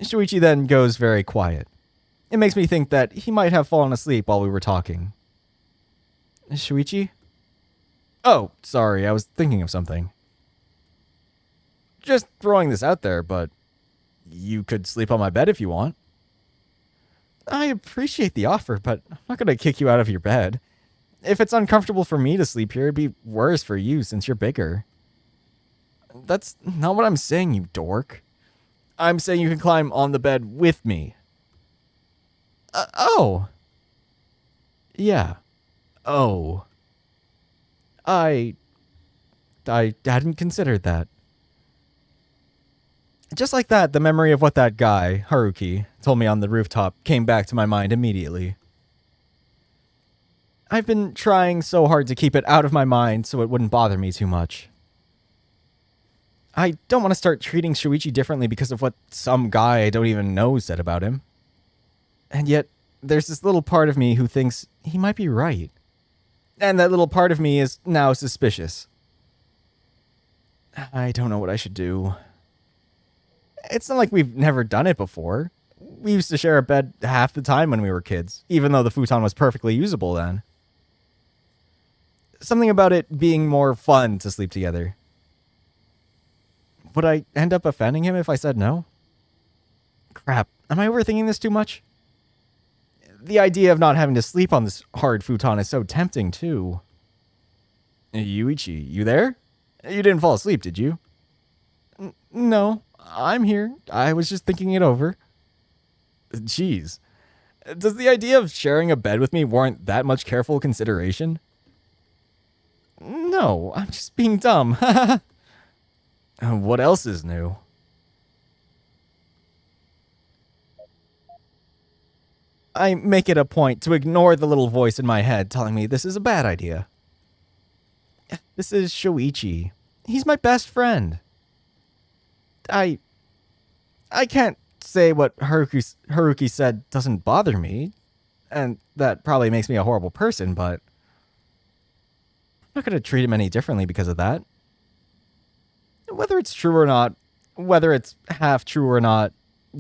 Shuichi then goes very quiet. It makes me think that he might have fallen asleep while we were talking. Shuichi? Oh, sorry, I was thinking of something. Just throwing this out there, but you could sleep on my bed if you want. I appreciate the offer, but I'm not going to kick you out of your bed. If it's uncomfortable for me to sleep here, it'd be worse for you since you're bigger. That's not what I'm saying, you dork. I'm saying you can climb on the bed with me. Oh. Yeah. Oh. I hadn't considered that. Just like that, the memory of what that guy, Haruki, told me on the rooftop came back to my mind immediately. I've been trying so hard to keep it out of my mind so it wouldn't bother me too much. I don't want to start treating Shuichi differently because of what some guy I don't even know said about him. And yet, there's this little part of me who thinks he might be right. And that little part of me is now suspicious. I don't know what I should do. It's not like we've never done it before. We used to share a bed half the time when we were kids, even though the futon was perfectly usable then. Something about it being more fun to sleep together. Would I end up offending him if I said no? Crap, am I overthinking this too much? The idea of not having to sleep on this hard futon is so tempting, too. Yuichi, you there? You didn't fall asleep, did you? No, I'm here. I was just thinking it over. Jeez. Does the idea of sharing a bed with me warrant that much careful consideration? No, I'm just being dumb. What else is new? I make it a point to ignore the little voice in my head telling me this is a bad idea. This is Shuichi. He's my best friend. I can't say what Haruki said doesn't bother me, and that probably makes me a horrible person, but I'm not going to treat him any differently because of that. Whether it's true or not, whether it's half true or not,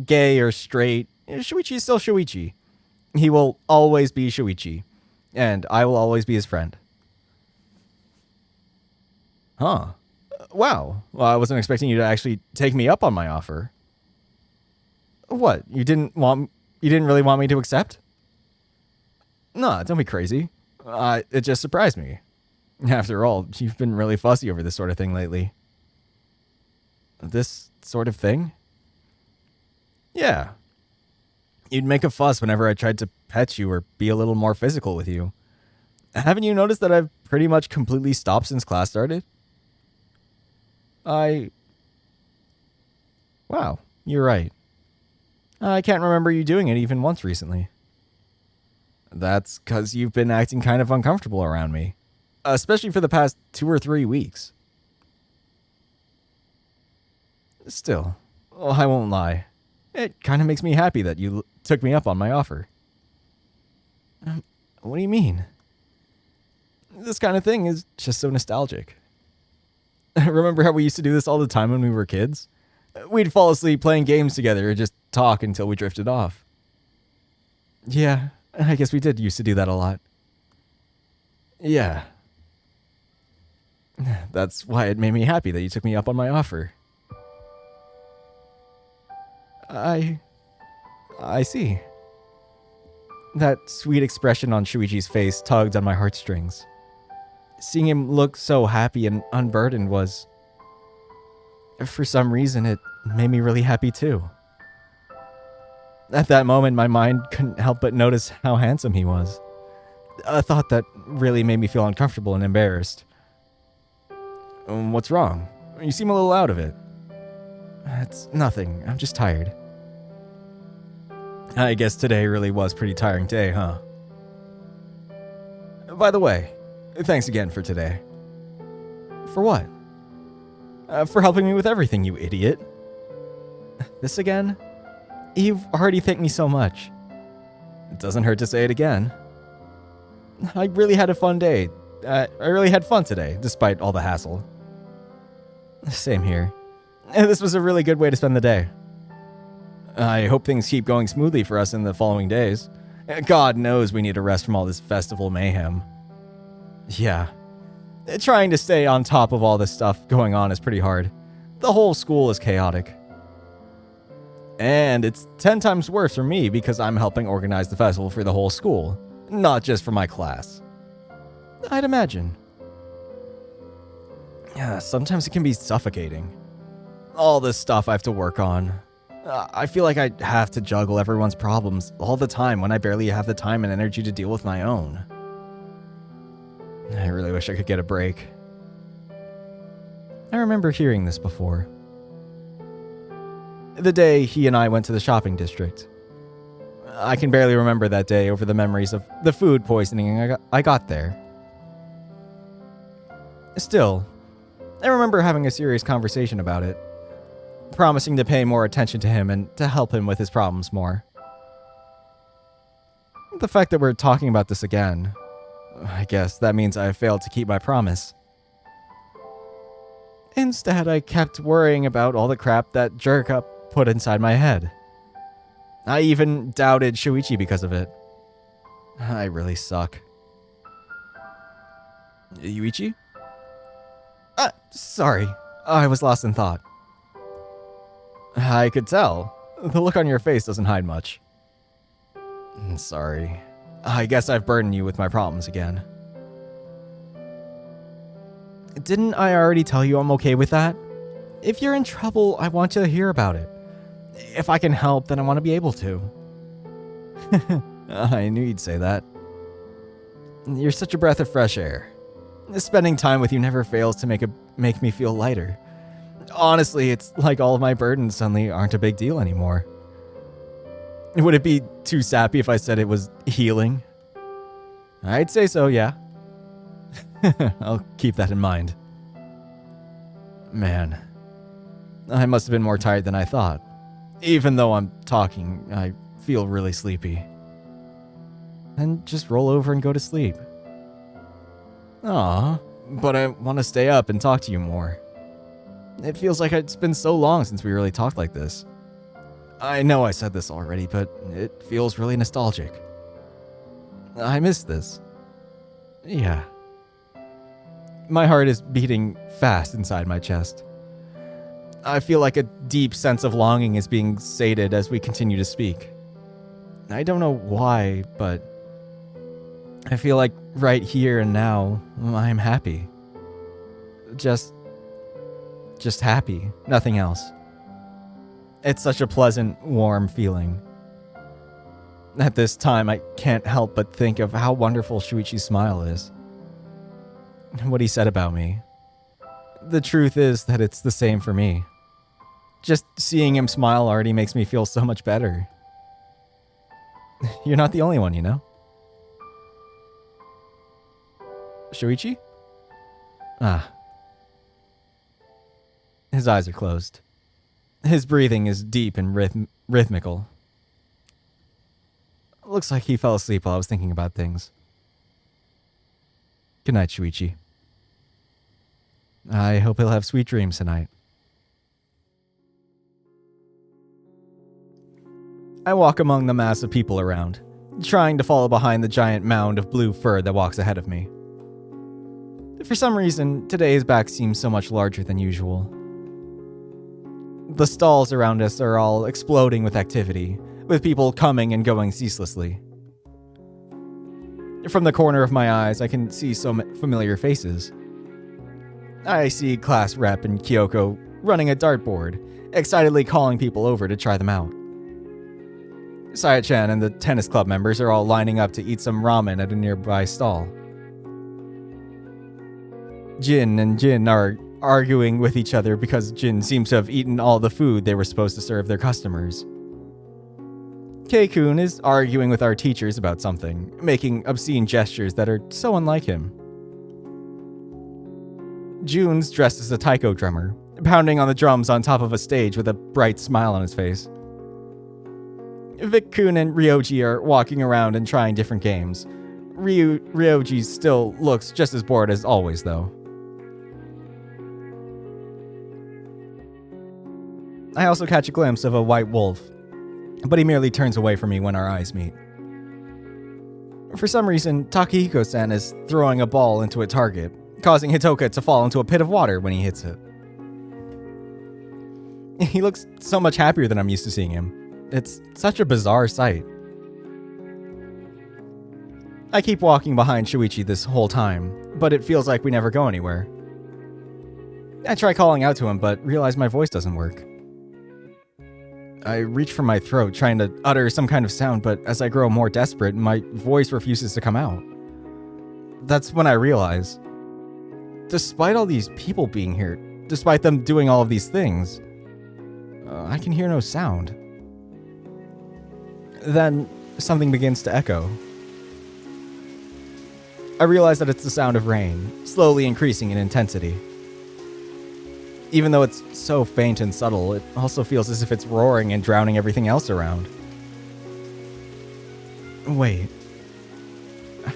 gay or straight, Shuichi is still Shuichi. He will always be Shuichi, and I will always be his friend. Huh. Wow. Well, I wasn't expecting you to actually take me up on my offer. What? You didn't really want me to accept? Nah, don't be crazy. It just surprised me. After all, you've been really fussy over this sort of thing lately. This sort of thing? Yeah. You'd make a fuss whenever I tried to pet you or be a little more physical with you. Haven't you noticed that I've pretty much completely stopped since class started? Wow, you're right. I can't remember you doing it even once recently. That's because you've been acting kind of uncomfortable around me, especially for the past 2 or 3 weeks. Still, I won't lie. It kind of makes me happy that you took me up on my offer. What do you mean? This kind of thing is just so nostalgic. Remember how we used to do this all the time when we were kids? We'd fall asleep playing games together or just talk until we drifted off. Yeah, I guess we did used to do that a lot. Yeah. That's why it made me happy that you took me up on my offer. I see. That sweet expression on Shuichi's face tugged on my heartstrings. Seeing him look so happy and unburdened was... For some reason, it made me really happy too. At that moment, my mind couldn't help but notice how handsome he was. A thought that really made me feel uncomfortable and embarrassed. What's wrong? You seem a little out of it. It's nothing. I'm just tired. I guess today really was a pretty tiring day, huh? By the way, thanks again for today. For what? For helping me with everything, you idiot. This again? You've already thanked me so much. It doesn't hurt to say it again. I really had a fun day. I really had fun today, despite all the hassle. Same here. This was a really good way to spend the day. I hope things keep going smoothly for us in the following days. God knows we need a rest from all this festival mayhem. Yeah. Trying to stay on top of all this stuff going on is pretty hard. The whole school is chaotic. And it's 10 times worse for me because I'm helping organize the festival for the whole school, not just for my class. I'd imagine. Yeah, sometimes it can be suffocating. All this stuff I have to work on. I feel like I have to juggle everyone's problems all the time when I barely have the time and energy to deal with my own. I really wish I could get a break. I remember hearing this before. The day he and I went to the shopping district. I can barely remember that day over the memories of the food poisoning I got there. Still, I remember having a serious conversation about it, promising to pay more attention to him and to help him with his problems more. The fact that we're talking about this again, I guess that means I failed to keep my promise. Instead, I kept worrying about all the crap that jerk-up put inside my head. I even doubted Shuichi because of it. I really suck. Yuichi? Sorry. I was lost in thought. I could tell. The look on your face doesn't hide much. Sorry. I guess I've burdened you with my problems again. Didn't I already tell you I'm okay with that? If you're in trouble, I want you to hear about it. If I can help, then I want to be able to. I knew you'd say that. You're such a breath of fresh air. Spending time with you never fails to make me feel lighter. Honestly, it's like all of my burdens suddenly aren't a big deal anymore. Would it be too sappy if I said it was healing? I'd say so, yeah. I'll keep that in mind. Man, I must have been more tired than I thought. Even though I'm talking, I feel really sleepy. And just roll over and go to sleep. Aw, but I want to stay up and talk to you more. It feels like it's been so long since we really talked like this. I know I said this already, but it feels really nostalgic. I miss this. Yeah. My heart is beating fast inside my chest. I feel like a deep sense of longing is being sated as we continue to speak. I don't know why, but I feel like right here and now, I'm happy. Just happy, nothing else. It's such a pleasant, warm feeling. At this time, I can't help but think of how wonderful Shuichi's smile is. What he said about me. The truth is that it's the same for me. Just seeing him smile already makes me feel so much better. You're not the only one, you know? Shuichi? Ah. His eyes are closed. His breathing is deep and rhythmical. Looks like he fell asleep while I was thinking about things. Good night, Shuichi. I hope he'll have sweet dreams tonight. I walk among the mass of people around, trying to follow behind the giant mound of blue fur that walks ahead of me. For some reason, today's back seems so much larger than usual. The stalls around us are all exploding with activity, with people coming and going ceaselessly. From the corner of my eyes, I can see some familiar faces. I see Class Rep and Kyoko running a dartboard, excitedly calling people over to try them out. Saya-chan and the tennis club members are all lining up to eat some ramen at a nearby stall. Jin and Jin are arguing with each other because Jin seems to have eaten all the food they were supposed to serve their customers. Kei-kun is arguing with our teachers about something, making obscene gestures that are so unlike him. Jun's dressed as a taiko drummer, pounding on the drums on top of a stage with a bright smile on his face. Vic-kun and Ryoji are walking around and trying different games. Ryoji still looks just as bored as always, though. I also catch a glimpse of a white wolf, but he merely turns away from me when our eyes meet. For some reason, Takehiko-san is throwing a ball into a target, causing Hitoka to fall into a pit of water when he hits it. He looks so much happier than I'm used to seeing him. It's such a bizarre sight. I keep walking behind Shuichi this whole time, but it feels like we never go anywhere. I try calling out to him, but realize my voice doesn't work. I reach for my throat, trying to utter some kind of sound, but as I grow more desperate, my voice refuses to come out. That's when I realize, despite all these people being here, despite them doing all of these things, I can hear no sound. Then, something begins to echo. I realize that it's the sound of rain, slowly increasing in intensity. Even though it's so faint and subtle, it also feels as if it's roaring and drowning everything else around. Wait.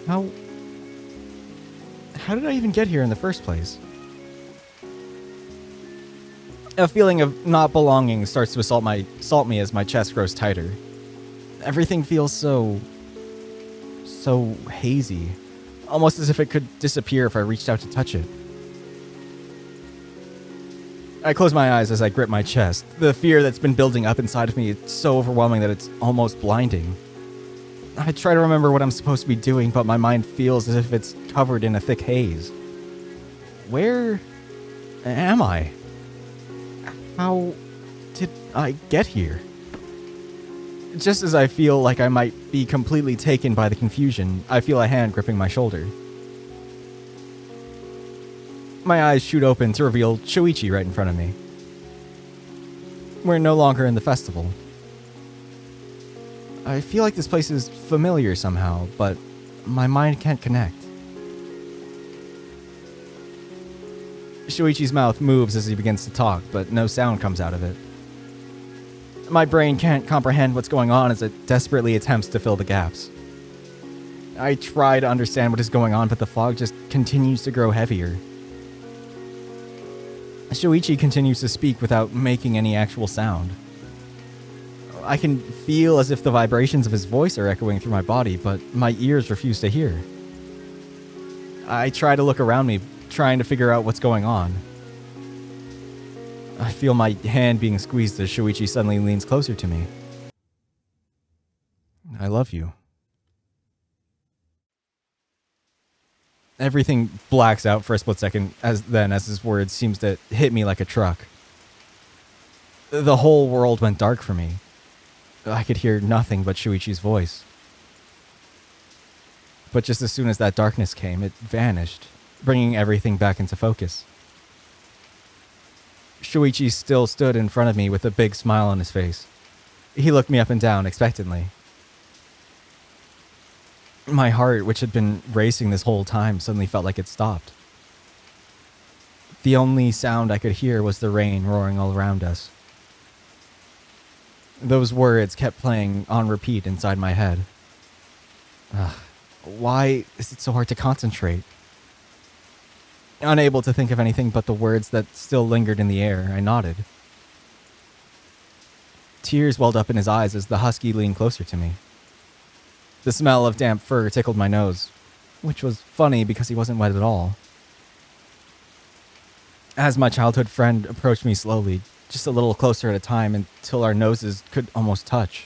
How did I even get here in the first place? A feeling of not belonging starts to assault me as my chest grows tighter. Everything feels so hazy, almost as if it could disappear if I reached out to touch it. I close my eyes as I grip my chest. The fear that's been building up inside of me is so overwhelming that it's almost blinding. I try to remember what I'm supposed to be doing, but my mind feels as if it's covered in a thick haze. Where am I? How did I get here? Just as I feel like I might be completely taken by the confusion, I feel a hand gripping my shoulder. My eyes shoot open to reveal Shuichi right in front of me. We're no longer in the festival. I feel like this place is familiar somehow, but my mind can't connect. Shuichi's mouth moves as he begins to talk, but no sound comes out of it. My brain can't comprehend what's going on as it desperately attempts to fill the gaps. I try to understand what is going on, but the fog just continues to grow heavier. Shuichi continues to speak without making any actual sound. I can feel as if the vibrations of his voice are echoing through my body, but my ears refuse to hear. I try to look around me, trying to figure out what's going on. I feel my hand being squeezed as Shuichi suddenly leans closer to me. I love you. Everything blacks out for a split second as his words seems to hit me like a truck. The whole world went dark for me. I could hear nothing but Shuichi's voice. But just as soon as that darkness came, it vanished, bringing everything back into focus. Shuichi still stood in front of me with a big smile on his face. He looked me up and down expectantly. My heart, which had been racing this whole time, suddenly felt like it stopped. The only sound I could hear was the rain roaring all around us. Those words kept playing on repeat inside my head. Why is it so hard to concentrate? Unable to think of anything but the words that still lingered in the air, I nodded. Tears welled up in his eyes as the husky leaned closer to me. The smell of damp fur tickled my nose, which was funny because he wasn't wet at all. As my childhood friend approached me slowly, just a little closer at a time until our noses could almost touch.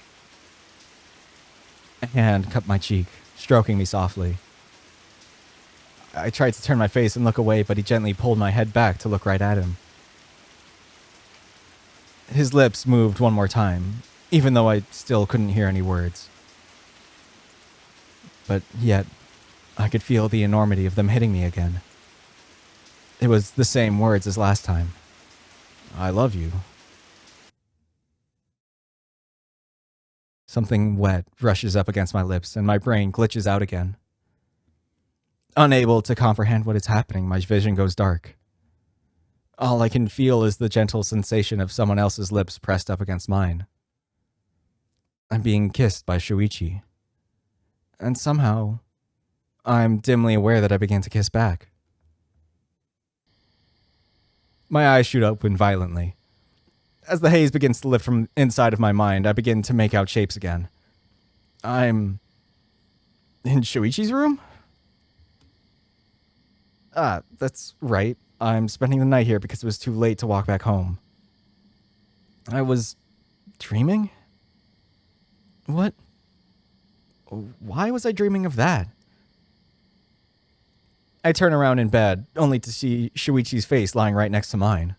A hand cupped my cheek, stroking me softly. I tried to turn my face and look away, but he gently pulled my head back to look right at him. His lips moved one more time, even though I still couldn't hear any words. But yet, I could feel the enormity of them hitting me again. It was the same words as last time. I love you. Something wet rushes up against my lips and my brain glitches out again. Unable to comprehend what is happening, my vision goes dark. All I can feel is the gentle sensation of someone else's lips pressed up against mine. I'm being kissed by Shuichi. And somehow, I'm dimly aware that I begin to kiss back. My eyes shoot open violently. As the haze begins to lift from inside of my mind, I begin to make out shapes again. I'm in Shuichi's room? That's right. I'm spending the night here because it was too late to walk back home. I was dreaming? What? Why was I dreaming of that? I turn around in bed, only to see Shuichi's face lying right next to mine.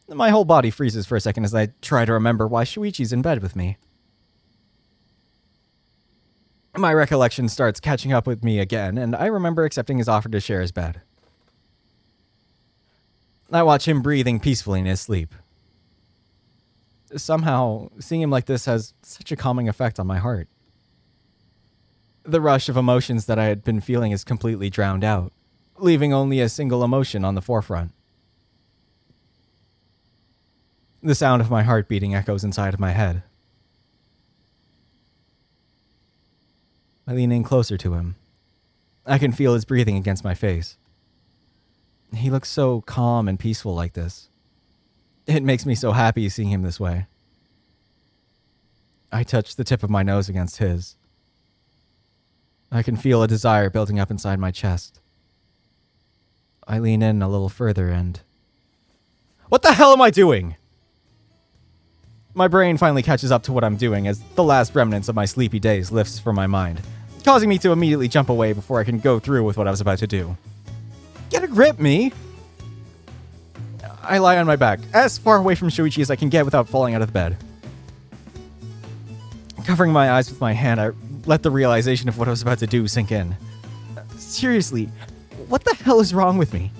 My whole body freezes for a second as I try to remember why Shuichi's in bed with me. My recollection starts catching up with me again, and I remember accepting his offer to share his bed. I watch him breathing peacefully in his sleep. Somehow, seeing him like this has such a calming effect on my heart. The rush of emotions that I had been feeling is completely drowned out, leaving only a single emotion on the forefront. The sound of my heart beating echoes inside of my head. I lean in closer to him. I can feel his breathing against my face. He looks so calm and peaceful like this. It makes me so happy seeing him this way. I touch the tip of my nose against his. I can feel a desire building up inside my chest. I lean in a little further and... What the hell am I doing? My brain finally catches up to what I'm doing as the last remnants of my sleepy days lifts from my mind, causing me to immediately jump away before I can go through with what I was about to do. Get a grip, me! I lie on my back, as far away from Shuichi as I can get without falling out of the bed. Covering my eyes with my hand, I let the realization of what I was about to do sink in. Seriously, what the hell is wrong with me?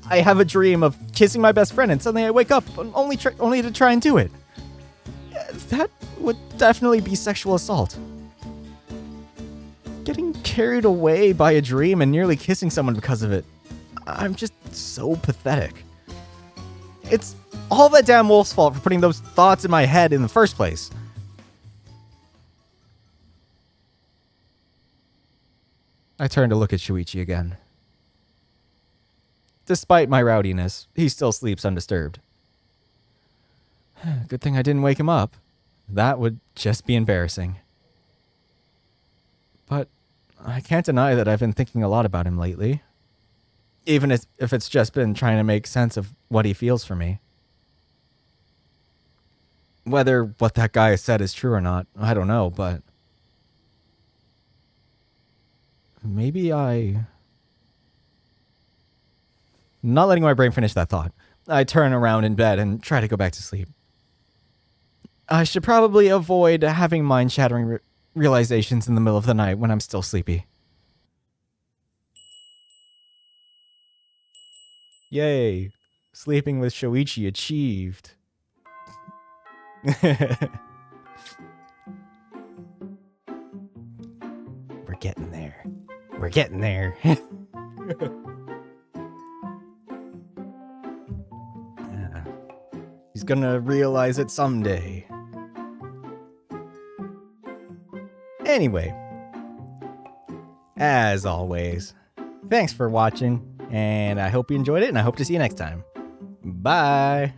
I have a dream of kissing my best friend and suddenly I wake up only to try and do it. That would definitely be sexual assault. Getting carried away by a dream and nearly kissing someone because of it. I'm just so pathetic. It's all that damn wolf's fault for putting those thoughts in my head in the first place. I turn to look at Shuichi again. Despite my rowdiness, he still sleeps undisturbed. Good thing I didn't wake him up. That would just be embarrassing. But I can't deny that I've been thinking a lot about him lately. Even if it's just been trying to make sense of what he feels for me. Whether what that guy said is true or not, I don't know, but... Maybe I Not letting my brain finish that thought, I turn around in bed and try to go back to sleep. I should probably avoid having mind-shattering realizations in the middle of the night when I'm still sleepy. Yay. Sleeping with Yuuichi achieved. We're getting there. We're getting there. He's gonna realize it someday. Anyway, as always, thanks for watching, and I hope you enjoyed it, and I hope to see you next time. Bye!